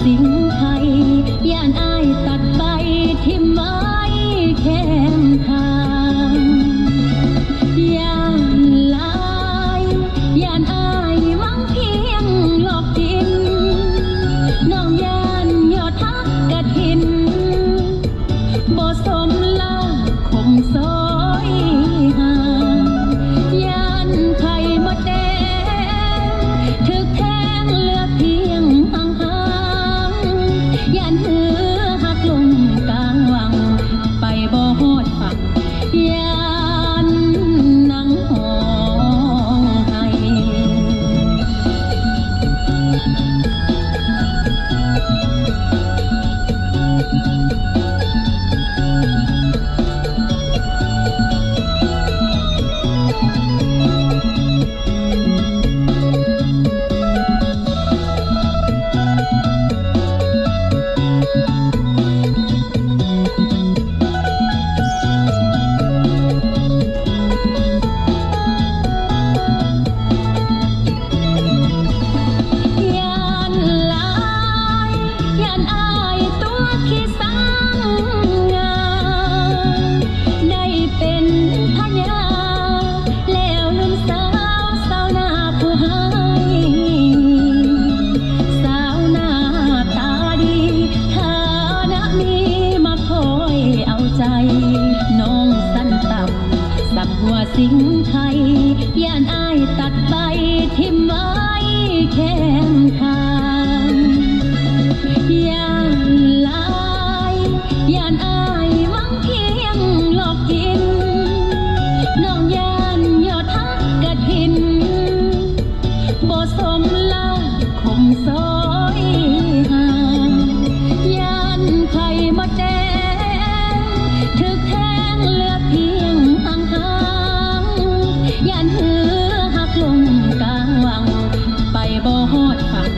สิ่งไทยย่านอายตัดไปทิ่มไว้แคมทางย่านลายย่านอายหวังเพียงหลอกดินน้องย่านยอดทักกะทินบ่สมลาคมซอยห่างย่านไข่มดแดงถึกแทงเหลือเพียงห่างๆย่านหือหักลงกลางวังไปบ่ฮอดฝั่งย่านนั่งห้องไห้น้องสั้นต่ำสับหัวสิงไทยย่านอายตัดใบทิ่มไว้แคมทางย่านลายย่านอายหวังเพียงหลอกกินน้องย่านยอดทักกะทินบ่สมลาคมซอยห่างย่านไข่มดแดงถึกแทงเหลือเพียงห่างๆย่านหือหักลงกลางวังไปบ่ฮอดฝั่ง